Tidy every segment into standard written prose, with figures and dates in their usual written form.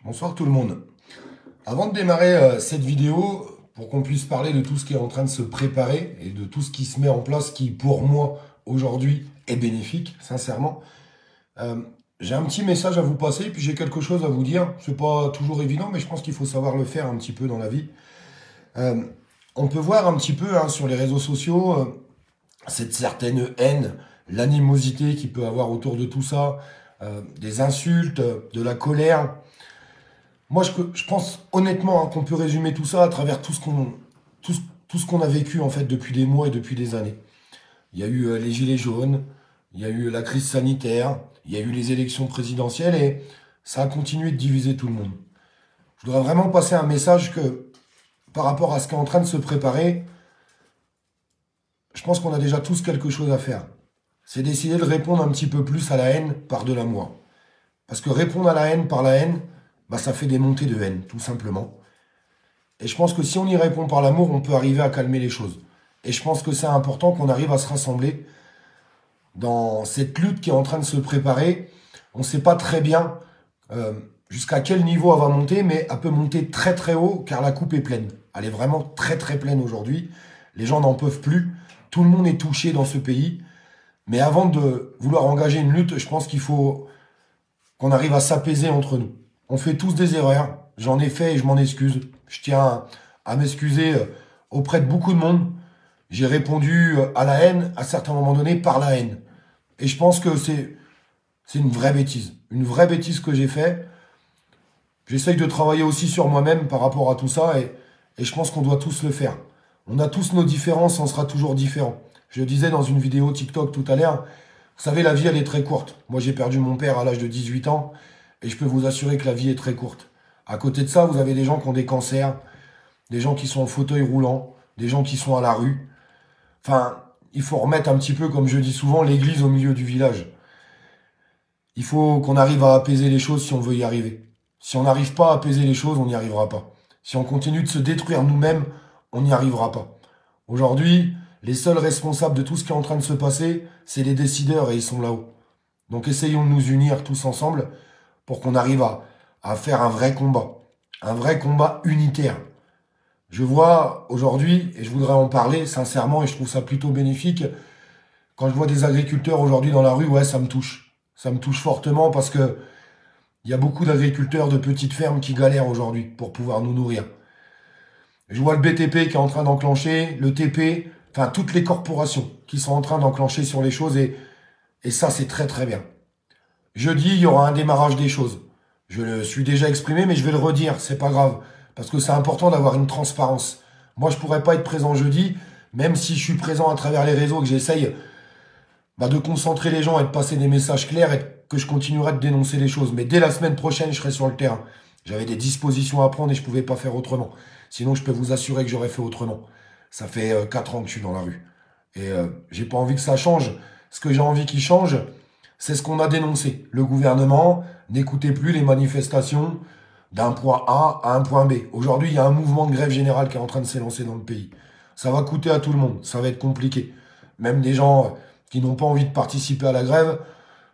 Bonsoir tout le monde. Avant de démarrer cette vidéo, pour qu'on puisse parler de tout ce qui est en train de se préparer et de tout ce qui se met en place qui, pour moi, aujourd'hui, est bénéfique, sincèrement, j'ai un petit message à vous passer, puis j'ai quelque chose à vous dire. C'est pas toujours évident, mais je pense qu'il faut savoir le faire un petit peu dans la vie. Euh, on peut voir un petit peu sur les réseaux sociaux cette certaine haine, l'animosité qu'il peut avoir autour de tout ça, des insultes, de la colère. Moi, je pense honnêtement qu'on peut résumer tout ça à travers tout, tout ce qu'on a vécu en fait depuis des mois et depuis des années. Il y a eu les gilets jaunes, il y a eu la crise sanitaire, il y a eu les élections présidentielles et ça a continué de diviser tout le monde. Je voudrais vraiment passer un message que par rapport à ce qui est en train de se préparer, je pense qu'on a déjà tous quelque chose à faire. C'est d'essayer de répondre un petit peu plus à la haine par de l'amour. Parce que répondre à la haine par la haine, bah, ça fait des montées de haine, tout simplement. Et je pense que si on y répond par l'amour, on peut arriver à calmer les choses. Et je pense que c'est important qu'on arrive à se rassembler dans cette lutte qui est en train de se préparer. On ne sait pas très bien jusqu'à quel niveau elle va monter, mais elle peut monter très très haut car la coupe est pleine. Elle est vraiment très très pleine aujourd'hui. Les gens n'en peuvent plus. Tout le monde est touché dans ce pays. Mais avant de vouloir engager une lutte, je pense qu'il faut qu'on arrive à s'apaiser entre nous. On fait tous des erreurs. J'en ai fait et je m'en excuse. Je tiens à m'excuser auprès de beaucoup de monde. J'ai répondu à la haine à certains moments donnés par la haine. Et je pense que c'est une vraie bêtise. Une vraie bêtise que j'ai fait. J'essaye de travailler aussi sur moi-même par rapport à tout ça et je pense qu'on doit tous le faire. On a tous nos différences, on sera toujours différents. Je disais dans une vidéo TikTok tout à l'heure, vous savez, la vie, elle est très courte. Moi, j'ai perdu mon père à l'âge de 18 ans et je peux vous assurer que la vie est très courte. À côté de ça, vous avez des gens qui ont des cancers, des gens qui sont en fauteuil roulant, des gens qui sont à la rue. Enfin, il faut remettre un petit peu, comme je dis souvent, l'église au milieu du village. Il faut qu'on arrive à apaiser les choses si on veut y arriver. Si on n'arrive pas à apaiser les choses, on n'y arrivera pas. Si on continue de se détruire nous-mêmes, on n'y arrivera pas. Aujourd'hui, les seuls responsables de tout ce qui est en train de se passer, c'est les décideurs et ils sont là-haut. Donc essayons de nous unir tous ensemble pour qu'on arrive à faire un vrai combat unitaire. Je vois aujourd'hui, et je voudrais en parler sincèrement, et je trouve ça plutôt bénéfique, quand je vois des agriculteurs aujourd'hui dans la rue, ouais, ça me touche. Ça me touche fortement parce que il y a beaucoup d'agriculteurs de petites fermes qui galèrent aujourd'hui pour pouvoir nous nourrir. Je vois le BTP qui est en train d'enclencher, le TP, enfin toutes les corporations qui sont en train d'enclencher sur les choses et ça c'est très très bien. Jeudi, il y aura un démarrage des choses. Je le suis déjà exprimé, mais je vais le redire, c'est pas grave. Parce que c'est important d'avoir une transparence. Moi, je pourrais pas être présent jeudi, même si je suis présent à travers les réseaux, que j'essaye de concentrer les gens et de passer des messages clairs et que je continuerai de dénoncer les choses. Mais dès la semaine prochaine, je serai sur le terrain. J'avais des dispositions à prendre et je pouvais pas faire autrement. Sinon, je peux vous assurer que j'aurais fait autrement. Ça fait 4 ans que je suis dans la rue. Et j'ai pas envie que ça change. Ce que j'ai envie qu'il change, c'est ce qu'on a dénoncé. Le gouvernement n'écoutait plus les manifestations d'un point A à un point B. Aujourd'hui, il y a un mouvement de grève générale qui est en train de s'élancer dans le pays. Ça va coûter à tout le monde. Ça va être compliqué. Même des gens qui n'ont pas envie de participer à la grève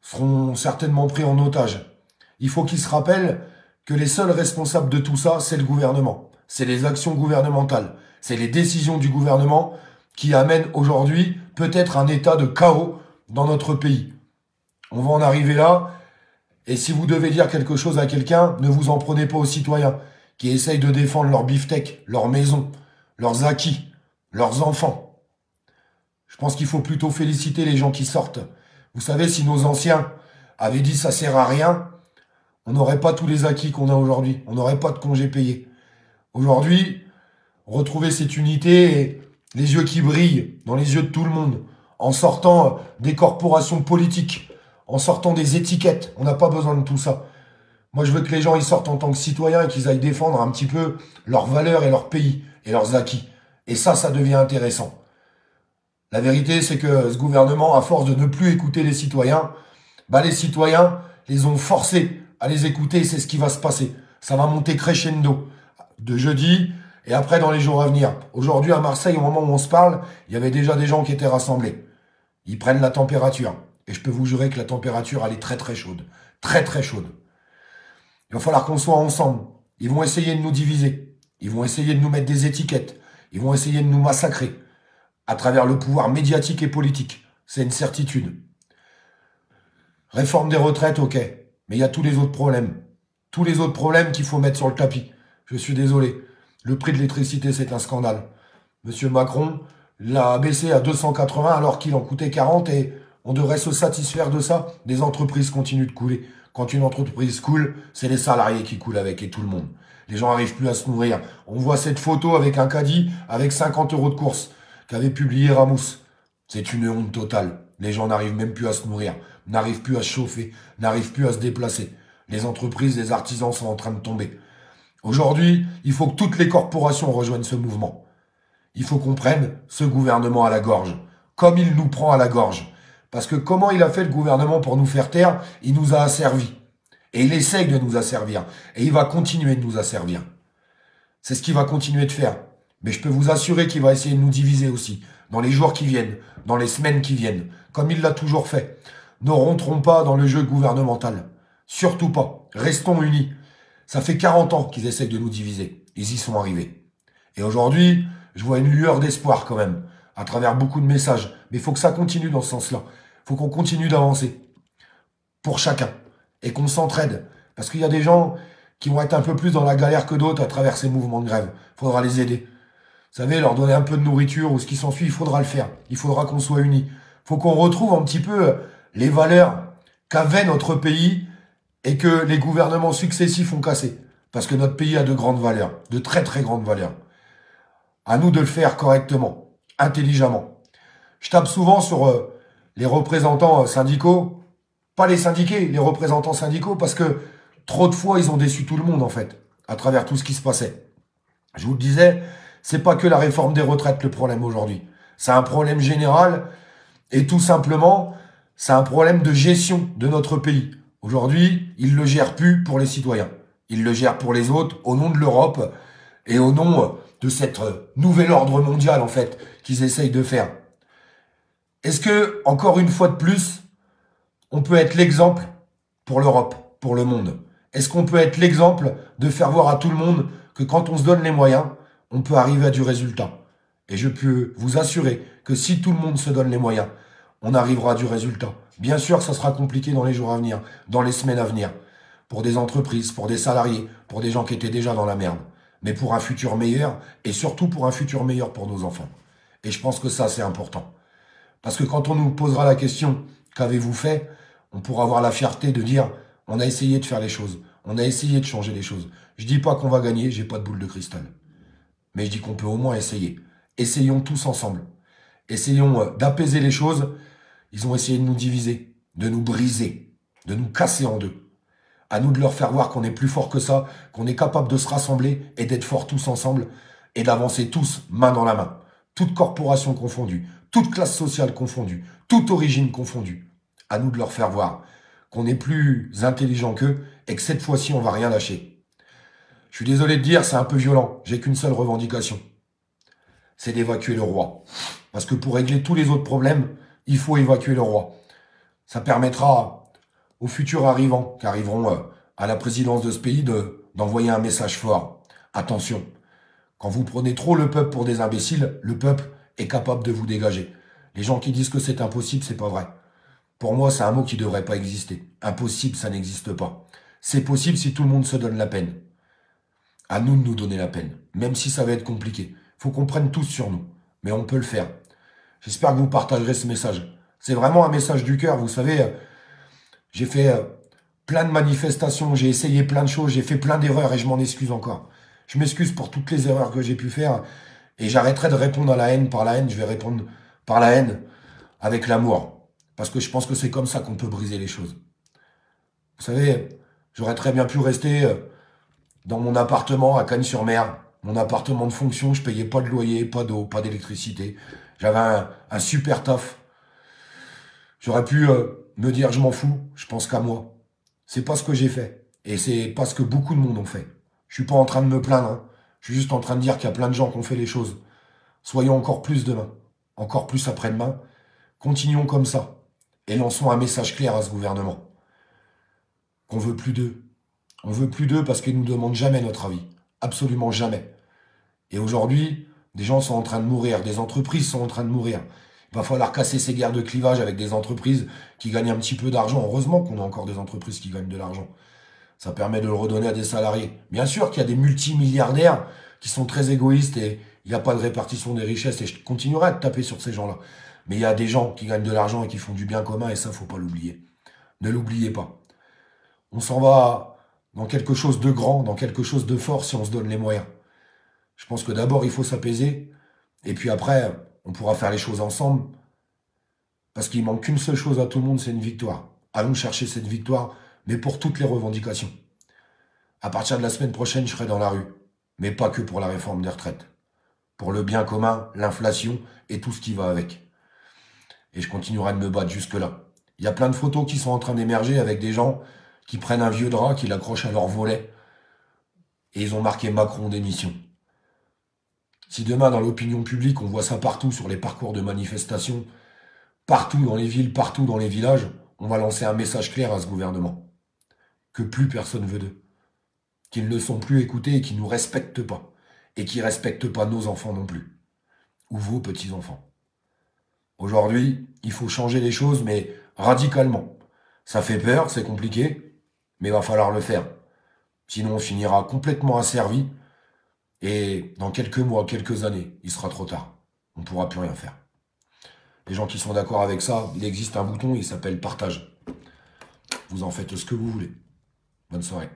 seront certainement pris en otage. Il faut qu'ils se rappellent que les seuls responsables de tout ça, c'est le gouvernement. C'est les actions gouvernementales. C'est les décisions du gouvernement qui amènent aujourd'hui peut-être un état de chaos dans notre pays. On va en arriver là. Et si vous devez dire quelque chose à quelqu'un, ne vous en prenez pas aux citoyens qui essayent de défendre leur beefsteak, leur maison, leurs acquis, leurs enfants. Je pense qu'il faut plutôt féliciter les gens qui sortent. Vous savez, si nos anciens avaient dit ça sert à rien, on n'aurait pas tous les acquis qu'on a aujourd'hui. On n'aurait pas de congés payés. Aujourd'hui, retrouver cette unité et les yeux qui brillent dans les yeux de tout le monde, en sortant des corporations politiques, en sortant des étiquettes. On n'a pas besoin de tout ça. Moi, je veux que les gens ils sortent en tant que citoyens et qu'ils aillent défendre un petit peu leurs valeurs et leur pays et leurs acquis. Et ça devient intéressant. La vérité, c'est que ce gouvernement, à force de ne plus écouter les citoyens, les citoyens les ont forcés à les écouter et c'est ce qui va se passer. Ça va monter crescendo de jeudi et après dans les jours à venir. Aujourd'hui, à Marseille, au moment où on se parle, il y avait déjà des gens qui étaient rassemblés. Ils prennent la température. Et je peux vous jurer que la température, elle est très très chaude. Très très chaude. Il va falloir qu'on soit ensemble. Ils vont essayer de nous diviser. Ils vont essayer de nous mettre des étiquettes. Ils vont essayer de nous massacrer à travers le pouvoir médiatique et politique. C'est une certitude. Réforme des retraites, ok. Mais il y a tous les autres problèmes. Tous les autres problèmes qu'il faut mettre sur le tapis. Je suis désolé. Le prix de l'électricité, c'est un scandale. Monsieur Macron l'a baissé à 280 alors qu'il en coûtait 40 et on devrait se satisfaire de ça. Des entreprises continuent de couler. Quand une entreprise coule, c'est les salariés qui coulent avec et tout le monde. Les gens n'arrivent plus à se nourrir. On voit cette photo avec un caddie avec 50 € de course qu'avait publié Ramos. C'est une honte totale. Les gens n'arrivent même plus à se nourrir, n'arrivent plus à se chauffer, n'arrivent plus à se déplacer. Les entreprises, les artisans sont en train de tomber. Aujourd'hui, il faut que toutes les corporations rejoignent ce mouvement. Il faut qu'on prenne ce gouvernement à la gorge, comme il nous prend à la gorge. Parce que comment il a fait le gouvernement pour nous faire taire? Il nous a asservis. Et il essaye de nous asservir. Et il va continuer de nous asservir. C'est ce qu'il va continuer de faire. Mais je peux vous assurer qu'il va essayer de nous diviser aussi, dans les jours qui viennent, dans les semaines qui viennent, comme il l'a toujours fait. Ne rentrons pas dans le jeu gouvernemental. Surtout pas. Restons unis. Ça fait 40 ans qu'ils essayent de nous diviser. Ils y sont arrivés. Et aujourd'hui, je vois une lueur d'espoir quand même, à travers beaucoup de messages. Mais il faut que ça continue dans ce sens-là. Il faut qu'on continue d'avancer. Pour chacun. Et qu'on s'entraide. Parce qu'il y a des gens qui vont être un peu plus dans la galère que d'autres à travers ces mouvements de grève. Il faudra les aider. Vous savez, leur donner un peu de nourriture ou ce qui s'ensuit, il faudra le faire. Il faudra qu'on soit unis. Il faut qu'on retrouve un petit peu les valeurs qu'avait notre pays et que les gouvernements successifs ont cassé. Parce que notre pays a de grandes valeurs, de très très grandes valeurs. À nous de le faire correctement, intelligemment. Je tape souvent sur les représentants syndicaux, pas les syndiqués, les représentants syndicaux, parce que trop de fois, ils ont déçu tout le monde, en fait, à travers tout ce qui se passait. Je vous le disais, c'est pas que la réforme des retraites le problème aujourd'hui. C'est un problème général et tout simplement, c'est un problème de gestion de notre pays. Aujourd'hui, ils le gèrent plus pour les citoyens. Ils le gèrent pour les autres, au nom de l'Europe et au nom de cette nouvel ordre mondial, en fait, qu'ils essayent de faire. Est-ce que, encore une fois de plus, on peut être l'exemple pour l'Europe, pour le monde? Est-ce qu'on peut être l'exemple de faire voir à tout le monde que quand on se donne les moyens, on peut arriver à du résultat? Et je peux vous assurer que si tout le monde se donne les moyens, on arrivera à du résultat. Bien sûr, ça sera compliqué dans les jours à venir, dans les semaines à venir, pour des entreprises, pour des salariés, pour des gens qui étaient déjà dans la merde, mais pour un futur meilleur, et surtout pour un futur meilleur pour nos enfants. Et je pense que ça, c'est important. Parce que quand on nous posera la question, qu'avez-vous fait? On pourra avoir la fierté de dire, on a essayé de faire les choses, on a essayé de changer les choses. Je dis pas qu'on va gagner, j'ai pas de boule de cristal. Mais je dis qu'on peut au moins essayer. Essayons tous ensemble. Essayons d'apaiser les choses. Ils ont essayé de nous diviser, de nous briser, de nous casser en deux. À nous de leur faire voir qu'on est plus fort que ça, qu'on est capable de se rassembler et d'être forts tous ensemble et d'avancer tous main dans la main. Toute corporation confondue, toute classe sociale confondue, toute origine confondue. À nous de leur faire voir qu'on est plus intelligent qu'eux et que cette fois-ci, on va rien lâcher. Je suis désolé de dire, c'est un peu violent. J'ai qu'une seule revendication. C'est d'évacuer le roi. Parce que pour régler tous les autres problèmes, il faut évacuer le roi. Ça permettra aux futurs arrivants, qui arriveront à la présidence de ce pays, d'envoyer un message fort. Attention, quand vous prenez trop le peuple pour des imbéciles, le peuple est capable de vous dégager. Les gens qui disent que c'est impossible, c'est pas vrai. Pour moi, c'est un mot qui ne devrait pas exister. Impossible, ça n'existe pas. C'est possible si tout le monde se donne la peine. À nous de nous donner la peine, même si ça va être compliqué. Il faut qu'on prenne tous sur nous, mais on peut le faire. J'espère que vous partagerez ce message. C'est vraiment un message du cœur, vous savez. J'ai fait plein de manifestations, j'ai essayé plein de choses, j'ai fait plein d'erreurs et je m'en excuse encore. Je m'excuse pour toutes les erreurs que j'ai pu faire et j'arrêterai de répondre à la haine par la haine, je vais répondre par la haine avec l'amour. Parce que je pense que c'est comme ça qu'on peut briser les choses. Vous savez, j'aurais très bien pu rester dans mon appartement à Cagnes-sur-Mer, mon appartement de fonction, je payais pas de loyer, pas d'eau, pas d'électricité. J'avais un super taf. J'aurais pu me dire je m'en fous, je pense qu'à moi. C'est pas ce que j'ai fait. Et c'est pas ce que beaucoup de monde ont fait. Je suis pas en train de me plaindre. Hein. Je suis juste en train de dire qu'il y a plein de gens qui ont fait les choses. Soyons encore plus demain. Encore plus après-demain. Continuons comme ça. Et lançons un message clair à ce gouvernement. Qu'on veut plus d'eux. On veut plus d'eux parce qu'ils nous demandent jamais notre avis. Absolument jamais. Et aujourd'hui, des gens sont en train de mourir, des entreprises sont en train de mourir. Il va falloir casser ces guerres de clivage avec des entreprises qui gagnent un petit peu d'argent. Heureusement qu'on a encore des entreprises qui gagnent de l'argent. Ça permet de le redonner à des salariés. Bien sûr qu'il y a des multimilliardaires qui sont très égoïstes et il n'y a pas de répartition des richesses et je continuerai à taper sur ces gens-là. Mais il y a des gens qui gagnent de l'argent et qui font du bien commun et ça, faut pas l'oublier. Ne l'oubliez pas. On s'en va dans quelque chose de grand, dans quelque chose de fort si on se donne les moyens. Je pense que d'abord, il faut s'apaiser et puis après, on pourra faire les choses ensemble parce qu'il manque qu'une seule chose à tout le monde, c'est une victoire. Allons chercher cette victoire, mais pour toutes les revendications. À partir de la semaine prochaine, je serai dans la rue. Mais pas que pour la réforme des retraites. Pour le bien commun, l'inflation et tout ce qui va avec. Et je continuerai de me battre jusque-là. Il y a plein de photos qui sont en train d'émerger avec des gens qui prennent un vieux drap, qui l'accrochent à leur volet. Et ils ont marqué Macron démission. Si demain, dans l'opinion publique, on voit ça partout sur les parcours de manifestation, partout dans les villes, partout dans les villages, on va lancer un message clair à ce gouvernement. Que plus personne veut d'eux. Qu'ils ne sont plus écoutés et qui ne nous respectent pas. Et qui ne respectent pas nos enfants non plus. Ou vos petits-enfants. Aujourd'hui, il faut changer les choses, mais radicalement. Ça fait peur, c'est compliqué, mais il va falloir le faire. Sinon, on finira complètement asservi. Et dans quelques mois, quelques années, il sera trop tard. On ne pourra plus rien faire. Les gens qui sont d'accord avec ça, il existe un bouton, il s'appelle partage. Vous en faites ce que vous voulez. Bonne soirée.